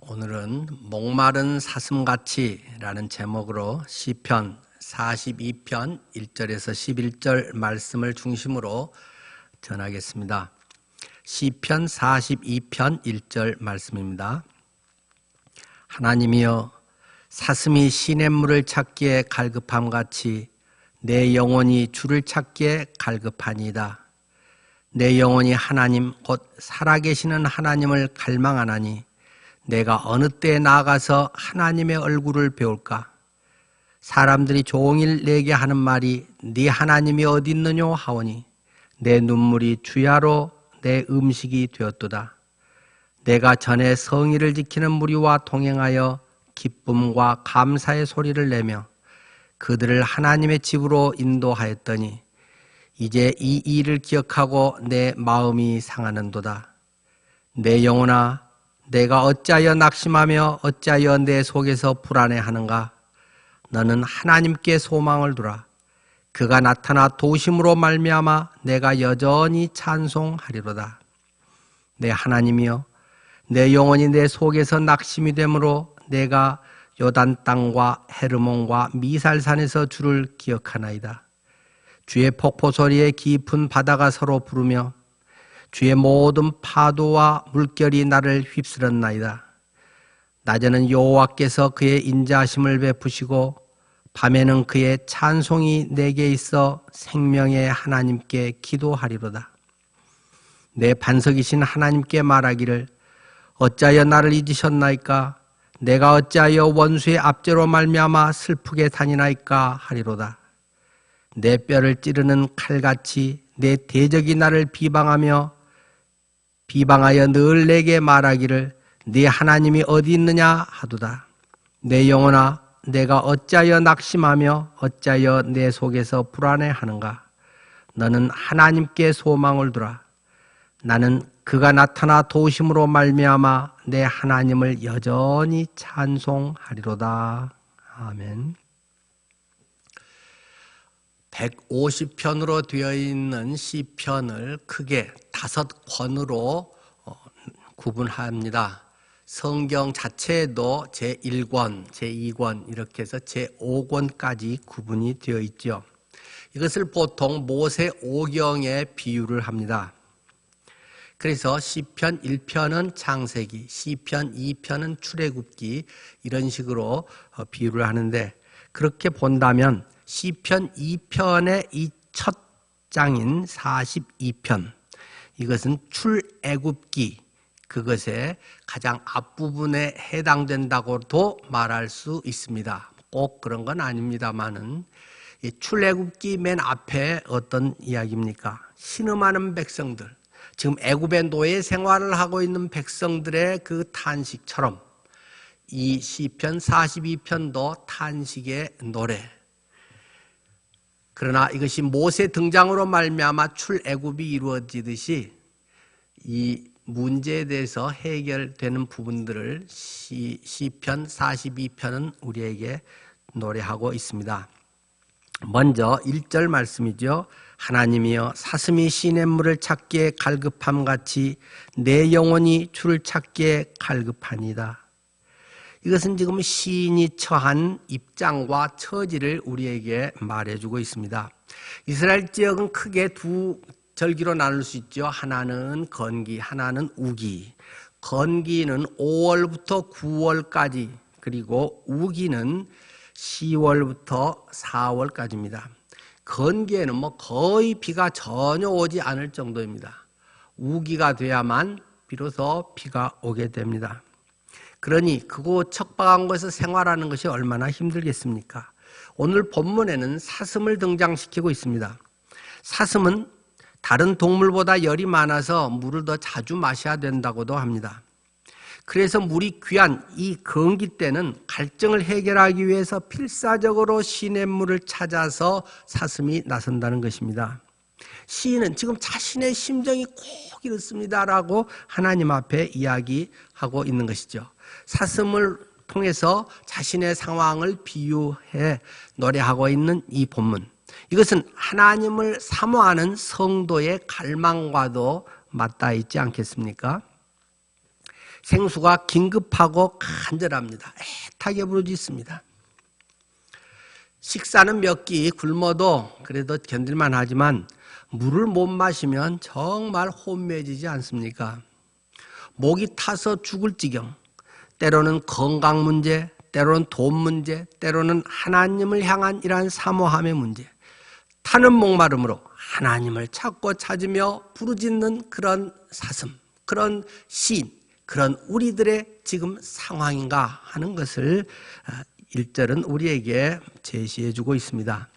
오늘은 목마른 사슴같이라는 제목으로 시편 42편 1절에서 11절 말씀을 중심으로 전하겠습니다. 시편 42편 1절 말씀입니다. 하나님이여, 사슴이 시냇물을 찾기에 갈급함같이 내 영혼이 주를 찾기에 갈급하니이다. 내 영혼이 하나님 곧 살아계시는 하나님을 갈망하나니 내가 어느 때에 나아가서 하나님의 얼굴을 배울까? 사람들이 종일 내게 하는 말이 네 하나님이 어디 있느뇨 하오니 내 눈물이 주야로 내 음식이 되었도다. 내가 전에 성의를 지키는 무리와 동행하여 기쁨과 감사의 소리를 내며 그들을 하나님의 집으로 인도하였더니 이제 이 일을 기억하고 내 마음이 상하는도다. 내 영혼아, 내가 어찌하여 낙심하며 어찌하여 내 속에서 불안해하는가? 너는 하나님께 소망을 두라. 그가 나타나 도심으로 말미암아 내가 여전히 찬송하리로다. 내 하나님이여, 내 영혼이 내 속에서 낙심이 되므로 내가 요단 땅과 헤르몬과 미살산에서 주를 기억하나이다. 주의 폭포 소리에 깊은 바다가 서로 부르며 주의 모든 파도와 물결이 나를 휩쓸었나이다. 낮에는 여호와께서 그의 인자하심을 베푸시고 밤에는 그의 찬송이 내게 있어 생명의 하나님께 기도하리로다. 내 반석이신 하나님께 말하기를 어찌하여 나를 잊으셨나이까? 내가 어찌하여 원수의 압제로 말미암아 슬프게 다니나이까 하리로다. 내 뼈를 찌르는 칼같이 내 대적이 나를 비방하여 늘 내게 말하기를 네 하나님이 어디 있느냐 하도다. 내 영혼아, 내가 어찌하여 낙심하며 어찌하여 내 속에서 불안해하는가? 너는 하나님께 소망을 두라. 나는 그가 나타나 도심으로 말미암아 내 하나님을 여전히 찬송하리로다. 아멘. 150편으로 되어 있는 시편을 크게 5권으로 구분합니다. 성경 자체에도 제1권, 제2권 이렇게 해서 제5권까지 구분이 되어 있죠. 이것을 보통 모세 오경에 비유를 합니다. 그래서 시편 1편은 창세기, 시편 2편은 출애굽기 이런 식으로 비유를 하는데, 그렇게 본다면 시편 2편의 이 첫 장인 42편, 이것은 출애굽기, 그것의 가장 앞부분에 해당된다고도 말할 수 있습니다. 꼭 그런 건 아닙니다만은, 이 출애굽기 맨 앞에 어떤 이야기입니까? 신음하는 백성들, 지금 애굽의 노예 생활을 하고 있는 백성들의 그 탄식처럼 이 시편 42편도 탄식의 노래. 그러나 이것이 모세 등장으로 말미암아 출애굽이 이루어지듯이 이 문제에 대해서 해결되는 부분들을 시편 42편은 우리에게 노래하고 있습니다. 먼저 1절 말씀이죠. 하나님이여, 사슴이 시냇물을 찾기에 갈급함같이 내 영혼이 주를 찾기에 갈급하니이다. 이것은 지금 시인이 처한 입장과 처지를 우리에게 말해주고 있습니다. 이스라엘 지역은 크게 두 절기로 나눌 수 있죠. 하나는 건기, 하나는 우기. 건기는 5월부터 9월까지, 그리고 우기는 10월부터 4월까지입니다. 건기에는 거의 비가 전혀 오지 않을 정도입니다. 우기가 돼야만 비로소 비가 오게 됩니다. 그러니 그곳 척박한 곳에서 생활하는 것이 얼마나 힘들겠습니까? 오늘 본문에는 사슴을 등장시키고 있습니다. 사슴은 다른 동물보다 열이 많아서 물을 더 자주 마셔야 된다고도 합니다. 그래서 물이 귀한 이 건기 때는 갈증을 해결하기 위해서 필사적으로 시냇물을 찾아서 사슴이 나선다는 것입니다. 시인은 지금 자신의 심정이 꼭 이렇습니다라고 하나님 앞에 이야기하고 있는 것이죠. 사슴을 통해서 자신의 상황을 비유해 노래하고 있는 이 본문, 이것은 하나님을 사모하는 성도의 갈망과도 맞닿아 있지 않겠습니까? 생수가 긴급하고 간절합니다. 애타게 부르짖습니다. 식사는 몇 끼 굶어도 그래도 견딜만 하지만 물을 못 마시면 정말 혼미해지지 않습니까? 목이 타서 죽을 지경, 때로는 건강 문제, 때로는 돈 문제, 때로는 하나님을 향한 이러한 사모함의 문제, 타는 목마름으로 하나님을 찾고 찾으며 부르짖는 그런 사슴, 그런 시인, 그런 우리들의 지금 상황인가 하는 것을 1절은 우리에게 제시해 주고 있습니다.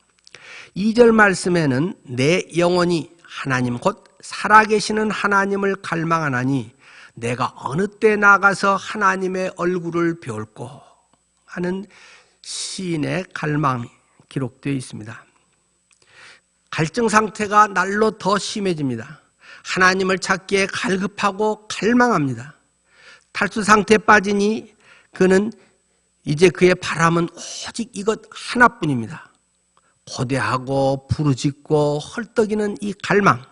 2절 말씀에는 내 영혼이 하나님 곧 살아계시는 하나님을 갈망하나니 내가 어느 때 나가서 하나님의 얼굴을 배울꼬 하는 시인의 갈망이 기록되어 있습니다. 갈증 상태가 날로 더 심해집니다. 하나님을 찾기에 갈급하고 갈망합니다. 탈수 상태에 빠지니 그는 이제 그의 바람은 오직 이것 하나뿐입니다. 고대하고 부르짖고 헐떡이는 이 갈망.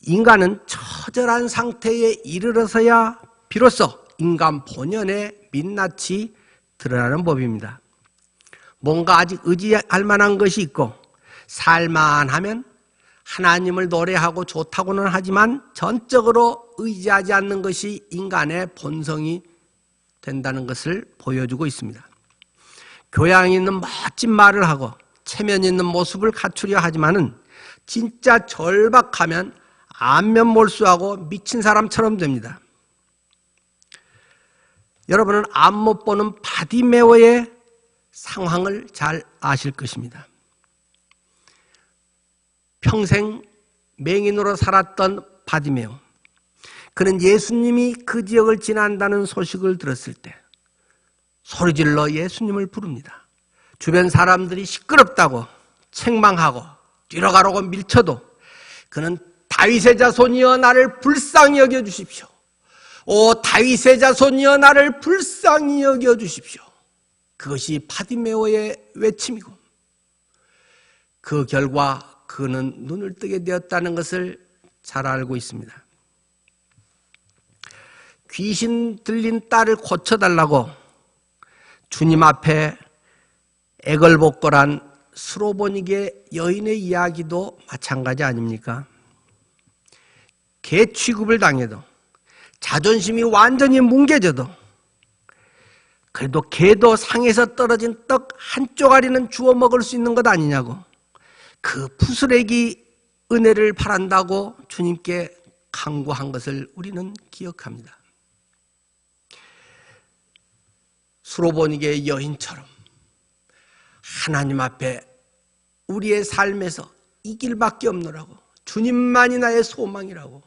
인간은 처절한 상태에 이르러서야 비로소 인간 본연의 민낯이 드러나는 법입니다. 뭔가 아직 의지할 만한 것이 있고 살만하면 하나님을 노래하고 좋다고는 하지만 전적으로 의지하지 않는 것이 인간의 본성이 된다는 것을 보여주고 있습니다. 교양 있는 멋진 말을 하고 체면 있는 모습을 갖추려 하지만은 진짜 절박하면 안면몰수하고 미친 사람처럼 됩니다. 여러분은 앞 못 보는 바디메오의 상황을 잘 아실 것입니다. 평생 맹인으로 살았던 바디메오. 그는 예수님이 그 지역을 지난다는 소식을 들었을 때 소리질러 예수님을 부릅니다. 주변 사람들이 시끄럽다고 책망하고 뒤로 가라고 밀쳐도 그는 다윗의 자손이여 나를 불쌍히 여겨주십시오. 오 다윗의 자손이여 나를 불쌍히 여겨주십시오. 그것이 바디메오의 외침이고 그 결과 그는 눈을 뜨게 되었다는 것을 잘 알고 있습니다. 귀신 들린 딸을 고쳐달라고 주님 앞에 애걸복걸한 스로보니게 여인의 이야기도 마찬가지 아닙니까? 개 취급을 당해도 자존심이 완전히 뭉개져도 그래도 개도 상에서 떨어진 떡 한 쪼가리는 주워 먹을 수 있는 것 아니냐고 그 푸스레기 은혜를 바란다고 주님께 간구한 것을 우리는 기억합니다. 수로보니게의 여인처럼 하나님 앞에 우리의 삶에서 이 길밖에 없노라고 주님만이 나의 소망이라고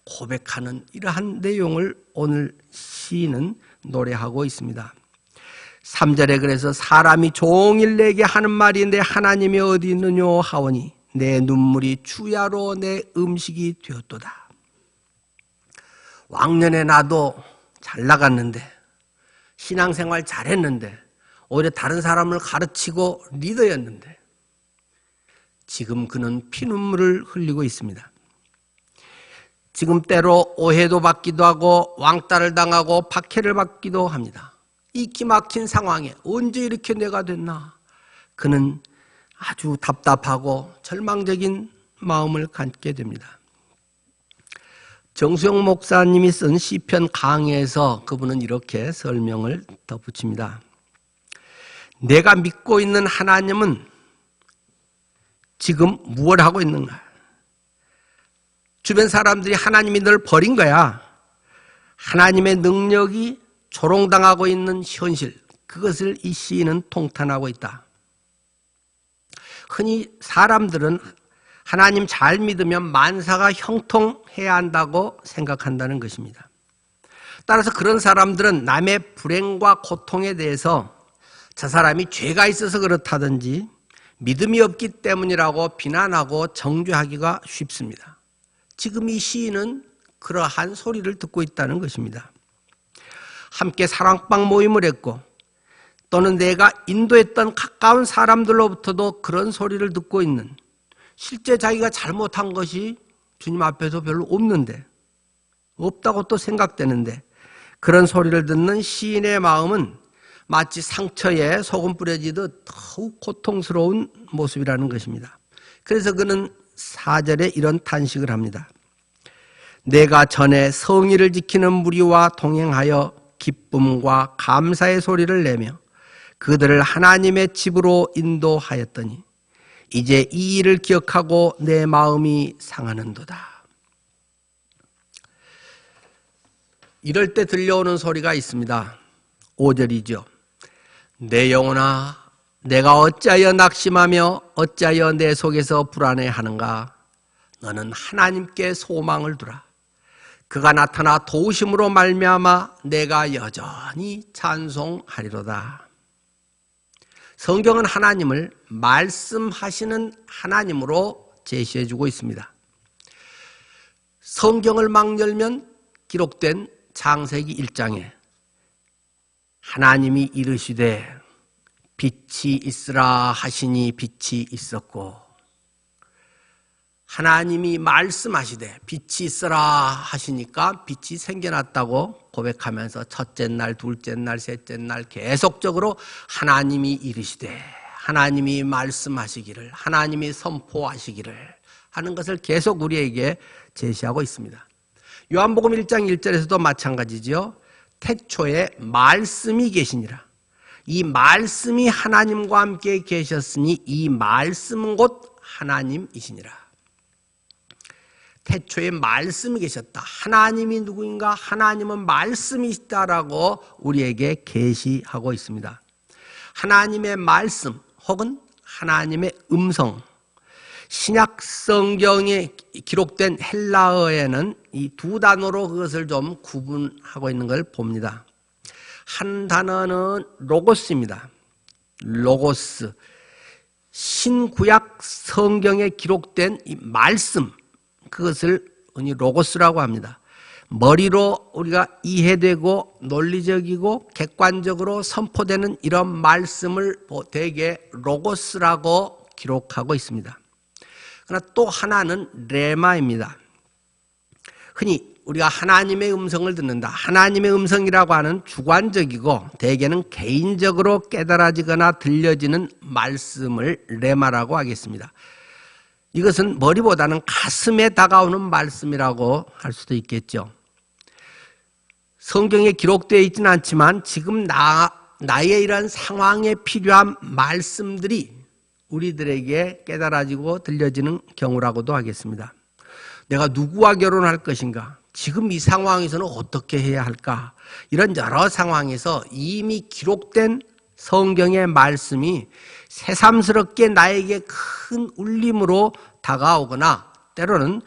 고백하는 이러한 내용을 오늘 시인은 노래하고 있습니다. 3절에 그래서 사람이 종일 내게 하는 말이 내 하나님이 어디 있느뇨 하오니 내 눈물이 주야로 내 음식이 되었도다. 왕년에 나도 잘 나갔는데 신앙생활 잘했는데 오히려 다른 사람을 가르치고 리더였는데 지금 그는 피눈물을 흘리고 있습니다. 지금 때로 오해도 받기도 하고 왕따를 당하고 박해를 받기도 합니다. 이 기막힌 상황에 언제 이렇게 내가 됐나? 그는 아주 답답하고 절망적인 마음을 갖게 됩니다. 정수영 목사님이 쓴 시편 강해에서 그분은 이렇게 설명을 덧붙입니다. 내가 믿고 있는 하나님은 지금 무엇을 하고 있는가? 주변 사람들이 하나님이 널 버린 거야. 하나님의 능력이 조롱당하고 있는 현실, 그것을 이 시인은 통탄하고 있다. 흔히 사람들은 하나님 잘 믿으면 만사가 형통해야 한다고 생각한다는 것입니다. 따라서 그런 사람들은 남의 불행과 고통에 대해서 저 사람이 죄가 있어서 그렇다든지 믿음이 없기 때문이라고 비난하고 정죄하기가 쉽습니다. 지금 이 시인은 그러한 소리를 듣고 있다는 것입니다. 함께 사랑방 모임을 했고 또는 내가 인도했던 가까운 사람들로부터도 그런 소리를 듣고 있는 실제 자기가 잘못한 것이 주님 앞에서 별로 없는데 없다고 또 생각되는데 그런 소리를 듣는 시인의 마음은 마치 상처에 소금 뿌려지듯 더욱 고통스러운 모습이라는 것입니다. 그래서 그는 4절에 이런 탄식을 합니다. 내가 전에 성의를 지키는 무리와 동행하여 기쁨과 감사의 소리를 내며 그들을 하나님의 집으로 인도하였더니 이제 이 일을 기억하고 내 마음이 상하는도다. 이럴 때 들려오는 소리가 있습니다. 5절이죠. 내 영혼아, 내가 어찌하여 낙심하며 어찌하여 내 속에서 불안해하는가? 너는 하나님께 소망을 두라. 그가 나타나 도우심으로 말미암아 내가 여전히 찬송하리로다. 성경은 하나님을 말씀하시는 하나님으로 제시해주고 있습니다. 성경을 막 열면 기록된 창세기 1장에 하나님이 이르시되 빛이 있으라 하시니 빛이 있었고, 하나님이 말씀하시되 빛이 있으라 하시니까 빛이 생겨났다고 고백하면서 첫째 날, 둘째 날, 셋째 날 계속적으로 하나님이 이르시되, 하나님이 말씀하시기를, 하나님이 선포하시기를 하는 것을 계속 우리에게 제시하고 있습니다. 요한복음 1장 1절에서도 마찬가지죠. 태초에 말씀이 계시니라. 이 말씀이 하나님과 함께 계셨으니 이 말씀은 곧 하나님이시니라. 태초에 말씀이 계셨다. 하나님이 누구인가? 하나님은 말씀이시다라고 우리에게 계시하고 있습니다. 하나님의 말씀 혹은 하나님의 음성, 신약 성경에 기록된 헬라어에는 이 두 단어로 그것을 좀 구분하고 있는 걸 봅니다. 한 단어는 로고스입니다. 로고스. 신구약 성경에 기록된 이 말씀, 그것을 로고스라고 합니다. 머리로 우리가 이해되고 논리적이고 객관적으로 선포되는 이런 말씀을 대개 로고스라고 기록하고 있습니다. 그러나 또 하나는 레마입니다. 흔히 우리가 하나님의 음성을 듣는다. 하나님의 음성이라고 하는 주관적이고 대개는 개인적으로 깨달아지거나 들려지는 말씀을 레마라고 하겠습니다. 이것은 머리보다는 가슴에 다가오는 말씀이라고 할 수도 있겠죠. 성경에 기록되어 있지는 않지만 지금 나의 이런 상황에 필요한 말씀들이 우리들에게 깨달아지고 들려지는 경우라고도 하겠습니다. 내가 누구와 결혼할 것인가? 지금 이 상황에서는 어떻게 해야 할까? 이런 여러 상황에서 이미 기록된 성경의 말씀이 새삼스럽게 나에게 큰 울림으로 다가오거나 때로는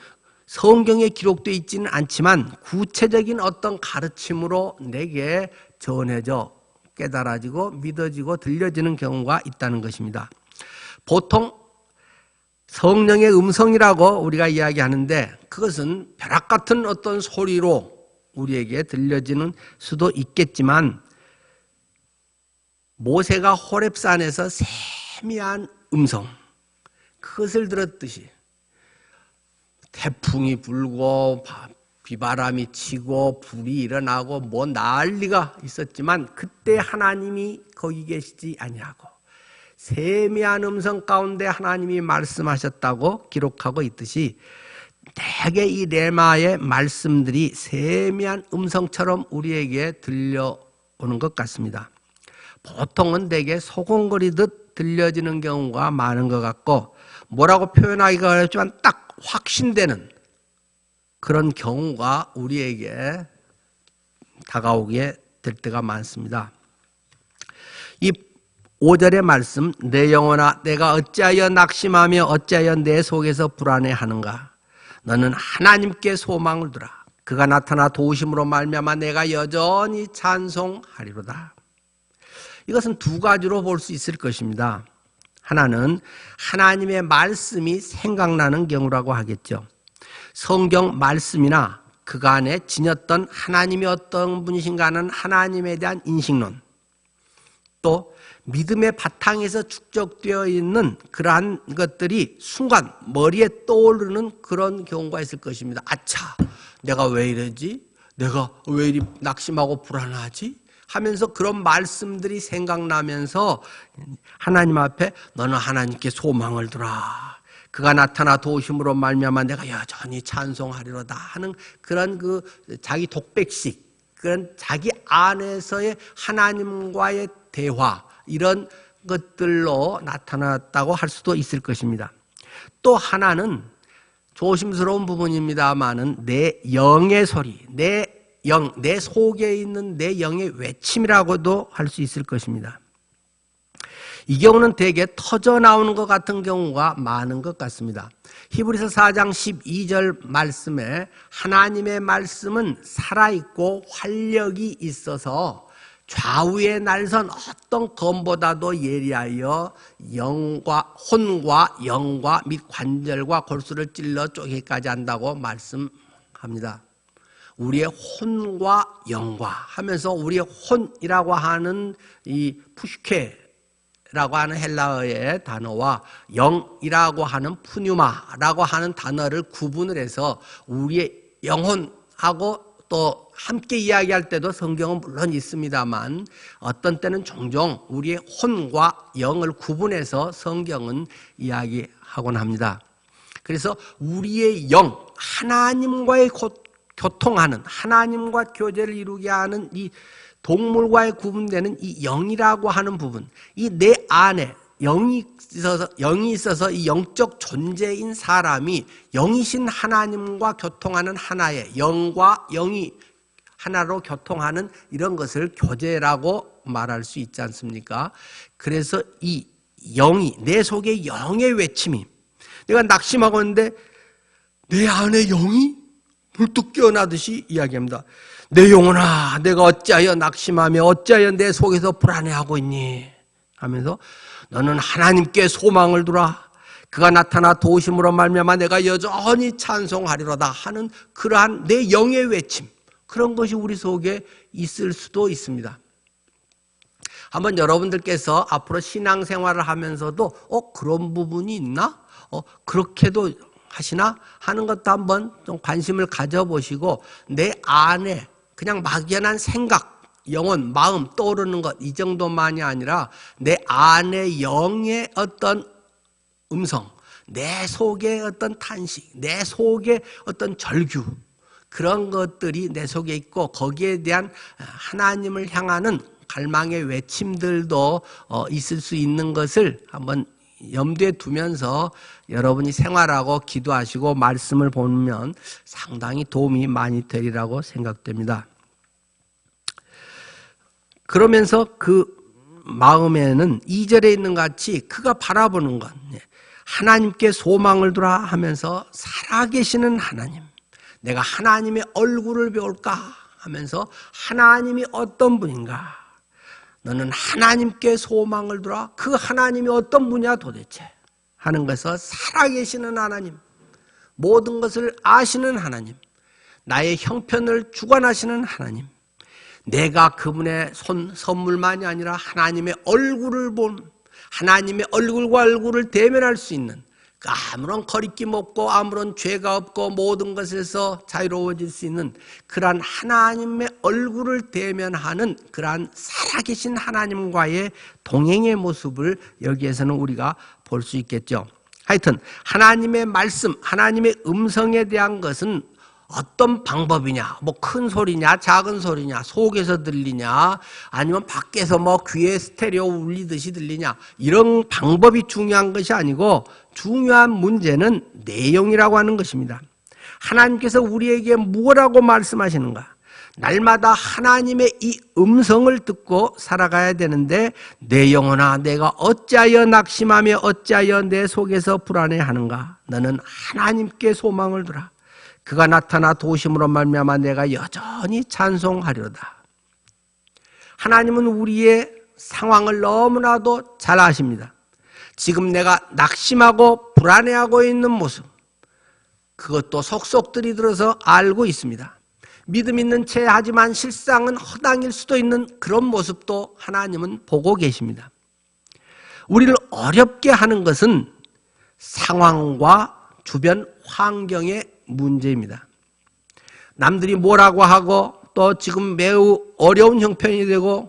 성경에 기록되어 있지는 않지만 구체적인 어떤 가르침으로 내게 전해져 깨달아지고 믿어지고 들려지는 경우가 있다는 것입니다. 보통 성령의 음성이라고 우리가 이야기하는데 그것은 벼락 같은 어떤 소리로 우리에게 들려지는 수도 있겠지만 모세가 호렙산에서 세미한 음성, 그것을 들었듯이 태풍이 불고 비바람이 치고 불이 일어나고 뭐 난리가 있었지만 그때 하나님이 거기 계시지 아니하고 세미한 음성 가운데 하나님이 말씀하셨다고 기록하고 있듯이 대개 이 레마의 말씀들이 세미한 음성처럼 우리에게 들려오는 것 같습니다. 보통은 대개 소곤거리듯 들려지는 경우가 많은 것 같고 뭐라고 표현하기가 어렵지만 딱 확신되는 그런 경우가 우리에게 다가오게 될 때가 많습니다. 이 5절의 말씀, 내 영혼아 내가 어찌하여 낙심하며 어찌하여 내 속에서 불안해하는가? 너는 하나님께 소망을 두라. 그가 나타나 도우심으로 말미암아 내가 여전히 찬송하리로다. 이것은 두 가지로 볼 수 있을 것입니다. 하나는 하나님의 말씀이 생각나는 경우라고 하겠죠. 성경 말씀이나 그간에 지녔던 하나님이 어떤 분이신가 하는 하나님에 대한 인식론, 또 믿음의 바탕에서 축적되어 있는 그러한 것들이 순간 머리에 떠오르는 그런 경우가 있을 것입니다. 아차, 내가 왜 이러지? 내가 왜 이리 낙심하고 불안하지? 하면서 그런 말씀들이 생각나면서 하나님 앞에 너는 하나님께 소망을 두라. 그가 나타나 도우심으로 말미암아 내가 여전히 찬송하리로다 하는 그런 그 자기 독백식, 그런 자기 안에서의 하나님과의 대화, 이런 것들로 나타났다고 할 수도 있을 것입니다. 또 하나는 조심스러운 부분입니다만은 내 영의 소리, 내 속에 있는 내 영의 외침이라고도 할 수 있을 것입니다. 이 경우는 대개 터져 나오는 것 같은 경우가 많은 것 같습니다. 히브리서 4장 12절 말씀에 하나님의 말씀은 살아있고 활력이 있어서 좌우의 날선 어떤 검보다도 예리하여 혼과 영과 및 관절과 골수를 찔러 쪼개기까지 한다고 말씀합니다. 우리의 혼과 영과 하면서 우리의 혼이라고 하는 이 푸슈케라고 하는 헬라어의 단어와 영이라고 하는 푸뉴마라고 하는 단어를 구분을 해서 우리의 영혼하고 또 함께 이야기할 때도 성경은 물론 있습니다만 어떤 때는 종종 우리의 혼과 영을 구분해서 성경은 이야기하곤 합니다. 그래서 우리의 영, 하나님과의 교통하는, 하나님과 교제를 이루게 하는 이 동물과의 구분되는 이 영이라고 하는 부분, 이 내 안에 영이 있어서 이 영적 존재인 사람이 영이신 하나님과 교통하는 하나의 영과 영이 하나로 교통하는 이런 것을 교제라고 말할 수 있지 않습니까? 그래서 이 영이, 내 속에 영의 외침이, 내가 낙심하고 있는데 내 안에 영이 불뚝 깨어나듯이 이야기합니다. 내 영혼아, 내가 어찌하여 낙심하며 어찌하여 내 속에서 불안해하고 있니? 하면서 너는 하나님께 소망을 두라. 그가 나타나 도우심으로 말미암아 내가 여전히 찬송하리로다 하는 그러한 내 영의 외침, 그런 것이 우리 속에 있을 수도 있습니다. 한번 여러분들께서 앞으로 신앙생활을 하면서도 그런 부분이 있나? 그렇게도 하시나? 하는 것도 한번 좀 관심을 가져보시고 내 안에 그냥 막연한 생각, 영혼, 마음 떠오르는 것 이 정도만이 아니라 내 안에 영의 어떤 음성, 내 속에 어떤 탄식, 내 속에 어떤 절규, 그런 것들이 내 속에 있고 거기에 대한 하나님을 향하는 갈망의 외침들도 있을 수 있는 것을 한번 염두에 두면서 여러분이 생활하고 기도하시고 말씀을 보면 상당히 도움이 많이 되리라고 생각됩니다. 그러면서 그 마음에는 2절에 있는 같이 그가 바라보는 것, 하나님께 소망을 두라 하면서 살아계시는 하나님, 내가 하나님의 얼굴을 배울까 하면서 하나님이 어떤 분인가, 너는 하나님께 소망을 두라. 그 하나님이 어떤 분이야 도대체 하는 것에서 살아계시는 하나님, 모든 것을 아시는 하나님, 나의 형편을 주관하시는 하나님, 내가 그분의 선물만이 아니라 하나님의 얼굴을 본, 하나님의 얼굴과 얼굴을 대면할 수 있는, 아무런 거리낌 없고 아무런 죄가 없고 모든 것에서 자유로워질 수 있는 그러한 하나님의 얼굴을 대면하는 그러한 살아계신 하나님과의 동행의 모습을 여기에서는 우리가 볼 수 있겠죠. 하여튼 하나님의 말씀, 하나님의 음성에 대한 것은 어떤 방법이냐, 뭐 큰 소리냐, 작은 소리냐, 속에서 들리냐, 아니면 밖에서 뭐 귀에 스테레오 울리듯이 들리냐, 이런 방법이 중요한 것이 아니고 중요한 문제는 내용이라고 하는 것입니다. 하나님께서 우리에게 무엇이라고 말씀하시는가? 날마다 하나님의 이 음성을 듣고 살아가야 되는데 내 영혼아, 내가 어찌하여 낙심하며 어찌하여 내 속에서 불안해하는가? 너는 하나님께 소망을 두라. 그가 나타나 도우심으로 말미암아 내가 여전히 찬송하리로다. 하나님은 우리의 상황을 너무나도 잘 아십니다. 지금 내가 낙심하고 불안해하고 있는 모습, 그것도 속속들이 들어서 알고 있습니다. 믿음 있는 채 하지만 실상은 허당일 수도 있는 그런 모습도 하나님은 보고 계십니다. 우리를 어렵게 하는 것은 상황과 주변 환경의 문제입니다. 남들이 뭐라고 하고 또 지금 매우 어려운 형편이 되고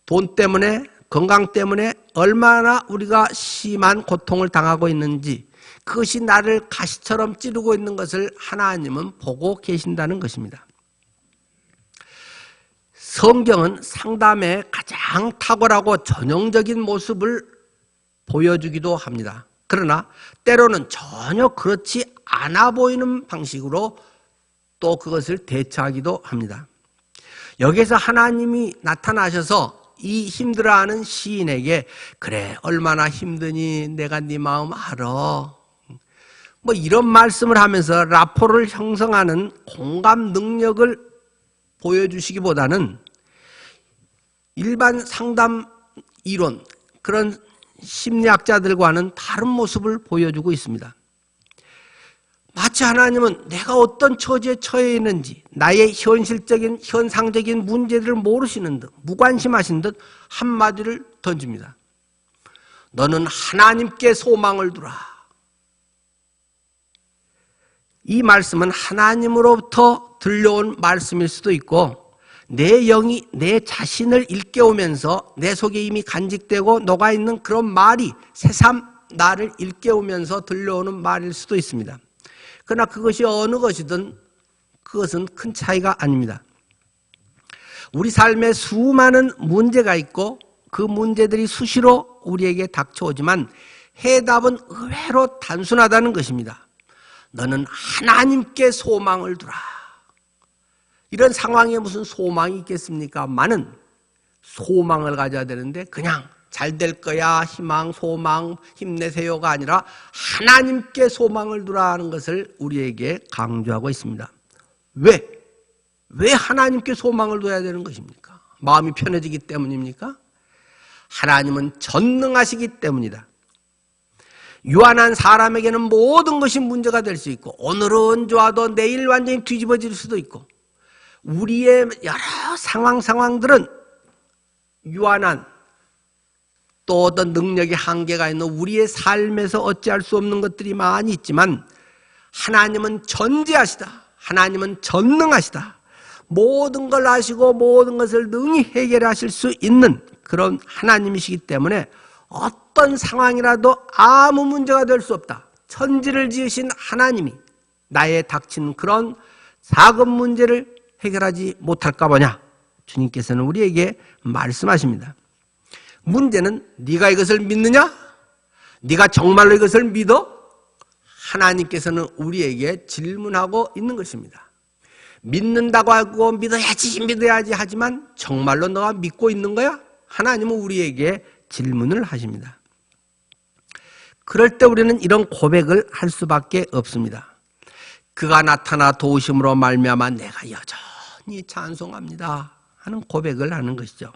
돈 때문에 건강 때문에 얼마나 우리가 심한 고통을 당하고 있는지 그것이 나를 가시처럼 찌르고 있는 것을 하나님은 보고 계신다는 것입니다. 성경은 상담의 가장 탁월하고 전형적인 모습을 보여주기도 합니다. 그러나 때로는 전혀 그렇지 않아 보이는 방식으로 또 그것을 대처하기도 합니다. 여기서 하나님이 나타나셔서 이 힘들어하는 시인에게 그래 얼마나 힘드니 내가 네 마음 알아. 뭐 이런 말씀을 하면서 라포를 형성하는 공감 능력을 보여주시기보다는 일반 상담 이론 그런 심리학자들과는 다른 모습을 보여주고 있습니다. 마치 하나님은 내가 어떤 처지에 처해 있는지 나의 현실적인 현상적인 문제들을 모르시는 듯 무관심하신 듯 한마디를 던집니다. 너는 하나님께 소망을 두라. 이 말씀은 하나님으로부터 들려온 말씀일 수도 있고 내 영이 내 자신을 일깨우면서 내 속에 이미 간직되고 녹아있는 그런 말이 새삼 나를 일깨우면서 들려오는 말일 수도 있습니다. 그러나 그것이 어느 것이든 그것은 큰 차이가 아닙니다. 우리 삶에 수많은 문제가 있고 그 문제들이 수시로 우리에게 닥쳐오지만 해답은 의외로 단순하다는 것입니다. 너는 하나님께 소망을 두라. 이런 상황에 무슨 소망이 있겠습니까? 많은 소망을 가져야 되는데 그냥 잘 될 거야 희망 소망 힘내세요가 아니라 하나님께 소망을 두라 하는 것을 우리에게 강조하고 있습니다. 왜 하나님께 소망을 둬야 되는 것입니까? 마음이 편해지기 때문입니까? 하나님은 전능하시기 때문이다. 유한한 사람에게는 모든 것이 문제가 될 수 있고 오늘은 좋아도 내일 완전히 뒤집어질 수도 있고 우리의 여러 상황들은 유한한 또 어떤 능력의 한계가 있는 우리의 삶에서 어찌할 수 없는 것들이 많이 있지만 하나님은 전지하시다. 하나님은 전능하시다. 모든 걸 아시고 모든 것을 능히 해결하실 수 있는 그런 하나님이시기 때문에 어떤 상황이라도 아무 문제가 될 수 없다. 천지를 지으신 하나님이 나에 닥치는 그런 작은 문제를 해결하지 못할까 보냐. 주님께서는 우리에게 말씀하십니다. 문제는 네가 이것을 믿느냐? 네가 정말로 이것을 믿어? 하나님께서는 우리에게 질문하고 있는 것입니다. 믿는다고 하고 믿어야지 하지만 정말로 너가 믿고 있는 거야? 하나님은 우리에게 질문을 하십니다. 그럴 때 우리는 이런 고백을 할 수밖에 없습니다. 그가 나타나 도우심으로 말미암아 내가 여전히 찬송합니다 하는 고백을 하는 것이죠.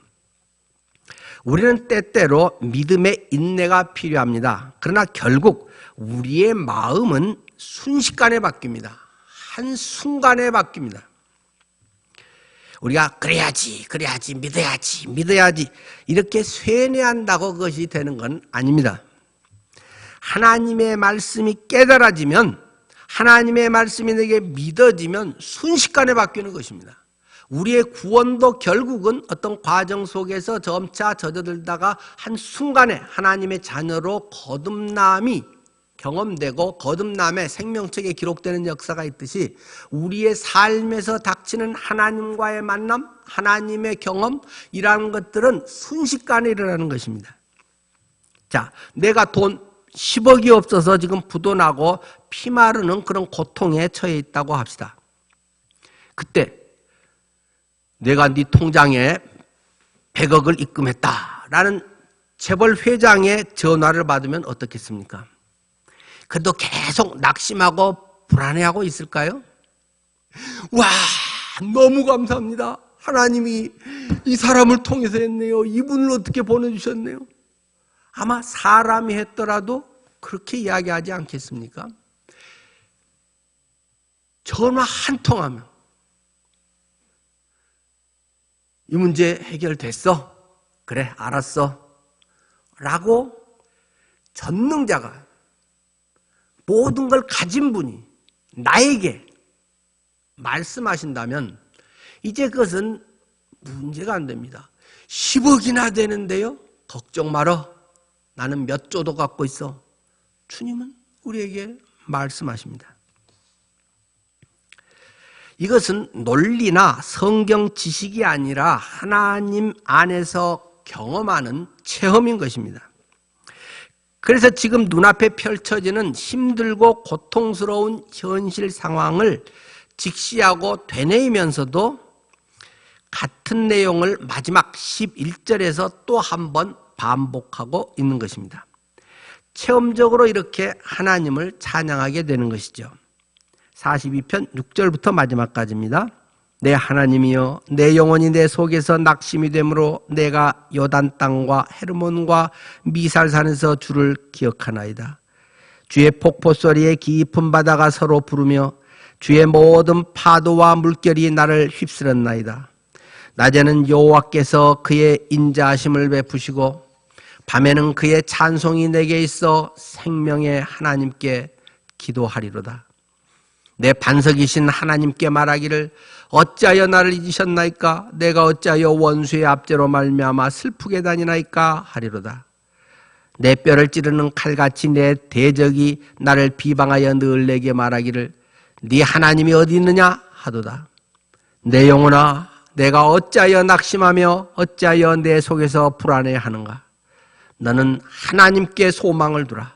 우리는 때때로 믿음의 인내가 필요합니다. 그러나 결국 우리의 마음은 순식간에 바뀝니다. 한순간에 바뀝니다. 우리가 그래야지 믿어야지 이렇게 쇠뇌한다고 그것이 되는 건 아닙니다. 하나님의 말씀이 깨달아지면 하나님의 말씀이 내게 믿어지면 순식간에 바뀌는 것입니다. 우리의 구원도 결국은 어떤 과정 속에서 점차 젖어들다가 한순간에 하나님의 자녀로 거듭남이 경험되고 거듭남의 생명책에 기록되는 역사가 있듯이 우리의 삶에서 닥치는 하나님과의 만남, 하나님의 경험 이라는 것들은 순식간에 일어나는 것입니다. 자, 내가 돈 10억이 없어서 지금 부도나고 피 마르는 그런 고통에 처해 있다고 합시다. 그때 내가 네 통장에 100억을 입금했다라는 재벌 회장의 전화를 받으면 어떻겠습니까? 그래도 계속 낙심하고 불안해하고 있을까요? 와, 너무 감사합니다. 하나님이 이 사람을 통해서 했네요. 이분을 어떻게 보내주셨네요. 아마 사람이 했더라도 그렇게 이야기하지 않겠습니까? 전화 한 통하면 이 문제 해결됐어? 그래, 알았어. 라고 전능자가 모든 걸 가진 분이 나에게 말씀하신다면 이제 그것은 문제가 안 됩니다. 10억이나 되는데요? 걱정 말어. 나는 몇 조도 갖고 있어. 주님은 우리에게 말씀하십니다. 이것은 논리나 성경 지식이 아니라 하나님 안에서 경험하는 체험인 것입니다. 그래서 지금 눈앞에 펼쳐지는 힘들고 고통스러운 현실 상황을 직시하고 되뇌이면서도 같은 내용을 마지막 11절에서 또 한 번 반복하고 있는 것입니다. 체험적으로 이렇게 하나님을 찬양하게 되는 것이죠. 42편 6절부터 마지막까지입니다. 내 하나님이여, 내 영혼이 내 속에서 낙심이 되므로 내가 요단 땅과 헤르몬과 미살산에서 주를 기억하나이다. 주의 폭포 소리에 깊은 바다가 서로 부르며 주의 모든 파도와 물결이 나를 휩쓸었나이다. 낮에는 여호와께서 그의 인자하심을 베푸시고 밤에는 그의 찬송이 내게 있어 생명의 하나님께 기도하리로다. 내 반석이신 하나님께 말하기를 어찌하여 나를 잊으셨나이까? 내가 어찌하여 원수의 압제로 말미암아 슬프게 다니나이까? 하리로다. 내 뼈를 찌르는 칼같이 내 대적이 나를 비방하여 늘 내게 말하기를 네 하나님이 어디 있느냐? 하도다. 내 영혼아, 내가 어찌하여 낙심하며 어찌하여 내 속에서 불안해하는가? 너는 하나님께 소망을 두라.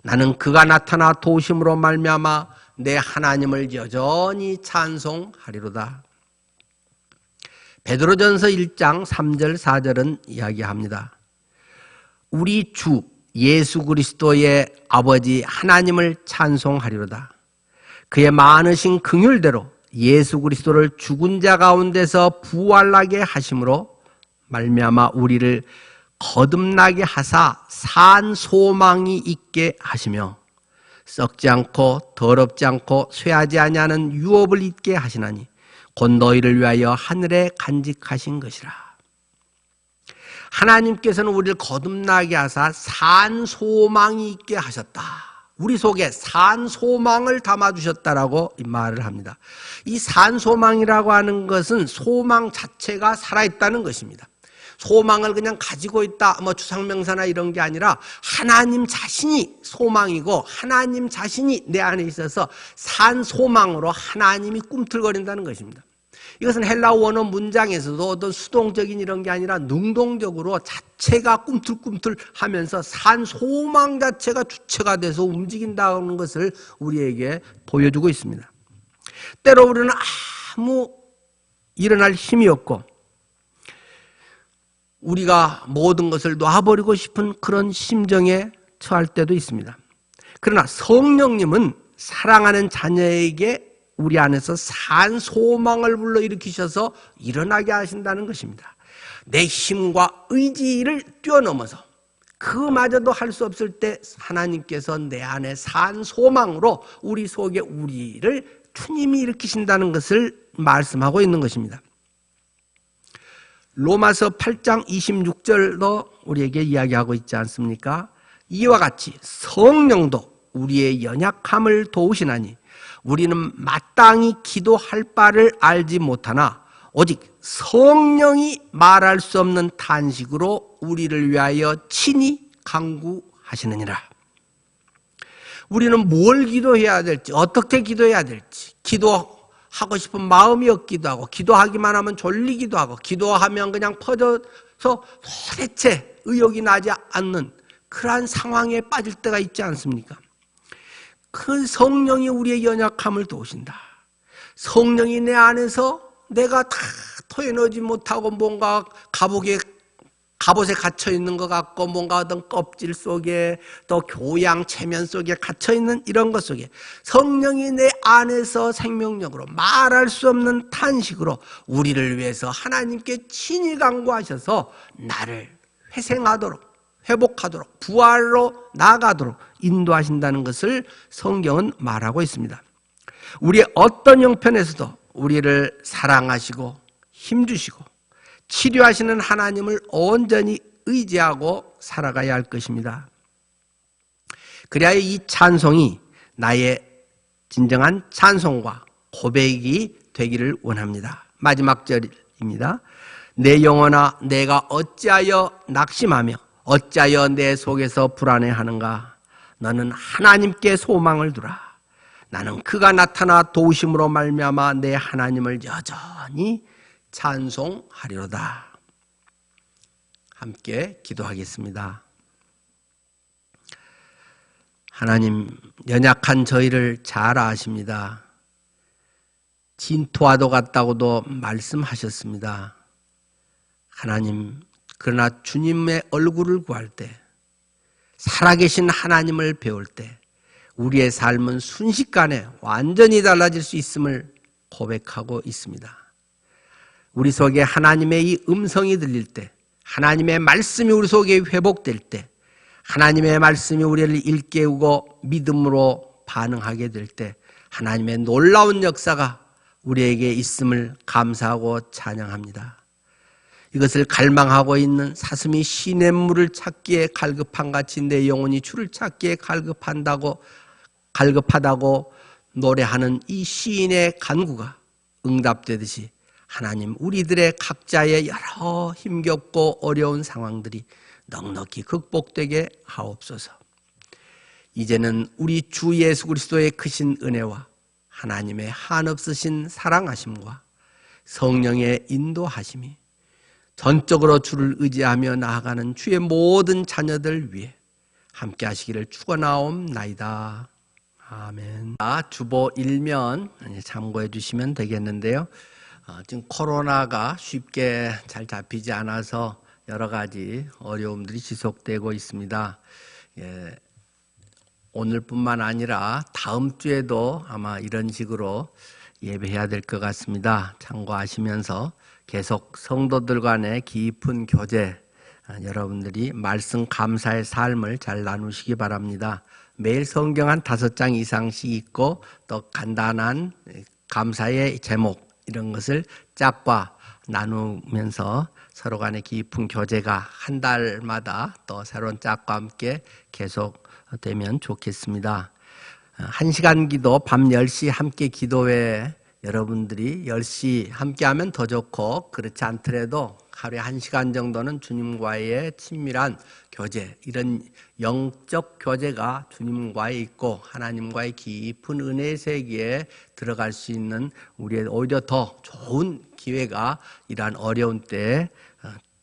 나는 그가 나타나 도우심으로 말미암아 내 하나님을 여전히 찬송하리로다. 베드로전서 1장 3절 4절은 이야기합니다. 우리 주 예수 그리스도의 아버지 하나님을 찬송하리로다. 그의 많으신 긍휼대로 예수 그리스도를 죽은 자 가운데서 부활하게 하심으로 말미암아 우리를 거듭나게 하사 산 소망이 있게 하시며 썩지 않고 더럽지 않고 쇠하지 아니하는 유업을 있게 하시나니 곧 너희를 위하여 하늘에 간직하신 것이라. 하나님께서는 우리를 거듭나게 하사 산 소망이 있게 하셨다. 우리 속에 산 소망을 담아주셨다라고 말을 합니다. 이 산 소망이라고 하는 것은 소망 자체가 살아있다는 것입니다. 소망을 그냥 가지고 있다, 주상명사나 이런 게 아니라 하나님 자신이 소망이고 하나님 자신이 내 안에 있어서 산 소망으로 하나님이 꿈틀거린다는 것입니다. 이것은 헬라 원어 문장에서도 어떤 수동적인 이런 게 아니라 능동적으로 자체가 꿈틀꿈틀 하면서 산 소망 자체가 주체가 돼서 움직인다는 것을 우리에게 보여주고 있습니다. 때로 우리는 아무 일어날 힘이 없고 우리가 모든 것을 놔버리고 싶은 그런 심정에 처할 때도 있습니다. 그러나 성령님은 사랑하는 자녀에게 우리 안에서 산 소망을 불러일으키셔서 일어나게 하신다는 것입니다. 내 힘과 의지를 뛰어넘어서 그마저도 할 수 없을 때 하나님께서 내 안에 산 소망으로 우리 속에 우리를 주님이 일으키신다는 것을 말씀하고 있는 것입니다. 로마서 8장 26절도 우리에게 이야기하고 있지 않습니까? 이와 같이 성령도 우리의 연약함을 도우시나니 우리는 마땅히 기도할 바를 알지 못하나 오직 성령이 말할 수 없는 탄식으로 우리를 위하여 친히 간구하시느니라. 우리는 뭘 기도해야 될지, 어떻게 기도해야 될지, 기도하고 싶은 마음이 없기도 하고, 기도하기만 하면 졸리기도 하고, 기도하면 그냥 퍼져서 도대체 의욕이 나지 않는 그러한 상황에 빠질 때가 있지 않습니까? 그 성령이 우리의 연약함을 도우신다. 성령이 내 안에서 내가 다 토해내지 못하고 뭔가 갑옷에 갇혀있는 것 같고 뭔가 어떤 껍질 속에 또 교양 체면 속에 갇혀있는 이런 것 속에 성령이 내 안에서 생명력으로 말할 수 없는 탄식으로 우리를 위해서 하나님께 친히 간구하셔서 나를 회생하도록 회복하도록 부활로 나아가도록 인도하신다는 것을 성경은 말하고 있습니다. 우리의 어떤 형편에서도 우리를 사랑하시고 힘주시고 치료하시는 하나님을 온전히 의지하고 살아가야 할 것입니다. 그래야 이 찬송이 나의 진정한 찬송과 고백이 되기를 원합니다. 마지막 절입니다. 내 영혼아 내가 어찌하여 낙심하며 어찌하여 내 속에서 불안해하는가. 너는 하나님께 소망을 두라. 나는 그가 나타나 도우심으로 말미암아 내 하나님을 여전히 찬송하리로다. 함께 기도하겠습니다. 하나님, 연약한 저희를 잘 아십니다. 진토와도 같다고도 말씀하셨습니다. 하나님, 그러나 주님의 얼굴을 구할 때, 살아계신 하나님을 배울 때 우리의 삶은 순식간에 완전히 달라질 수 있음을 고백하고 있습니다. 우리 속에 하나님의 이 음성이 들릴 때, 하나님의 말씀이 우리 속에 회복될 때, 하나님의 말씀이 우리를 일깨우고 믿음으로 반응하게 될 때 하나님의 놀라운 역사가 우리에게 있음을 감사하고 찬양합니다. 이것을 갈망하고 있는 사슴이 시냇물을 찾기에 갈급한같이 내 영혼이 주를 찾기에 갈급하다고 노래하는 이 시인의 간구가 응답되듯이 하나님, 우리들의 각자의 여러 힘겹고 어려운 상황들이 넉넉히 극복되게 하옵소서. 이제는 우리 주 예수 그리스도의 크신 은혜와 하나님의 한없으신 사랑하심과 성령의 인도하심이 전적으로 주를 의지하며 나아가는 주의 모든 자녀들 위해 함께 하시기를 축원하옵나이다. 아멘. 주보 1면 참고해 주시면 되겠는데요. 지금 코로나가 쉽게 잘 잡히지 않아서 여러 가지 어려움들이 지속되고 있습니다. 오늘뿐만 아니라 다음 주에도 아마 이런 식으로 예배해야 될 것 같습니다. 참고하시면서 계속 성도들 간의 깊은 교제, 여러분들이 말씀 감사의 삶을 잘 나누시기 바랍니다. 매일 성경 한 5장 이상씩 읽고 또 간단한 감사의 제목 이런 것을 짝과 나누면서 서로 간의 깊은 교제가 한 달마다 또 새로운 짝과 함께 계속되면 좋겠습니다. 1시간 기도 밤 10시 함께 기도회 여러분들이 10시 함께하면 더 좋고 그렇지 않더라도 하루에 1시간 정도는 주님과의 친밀한 교제, 이런 영적 교제가 주님과에 있고 하나님과의 깊은 은혜의 세계에 들어갈 수 있는 우리의 오히려 더 좋은 기회가 이러한 어려운 때에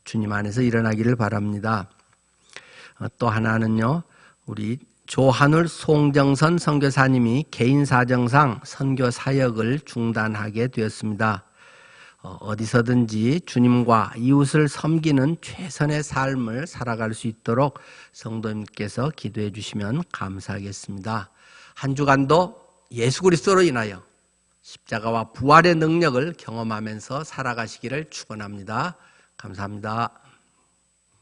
주님 안에서 일어나기를 바랍니다. 또 하나는요, 우리 조한울 송정선 선교사님이 개인 사정상 선교 사역을 중단하게 되었습니다. 어디서든지 주님과 이웃을 섬기는 최선의 삶을 살아갈 수 있도록 성도님께서 기도해 주시면 감사하겠습니다. 한 주간도 예수 그리스도로 인하여 십자가와 부활의 능력을 경험하면서 살아가시기를 축원합니다. 감사합니다.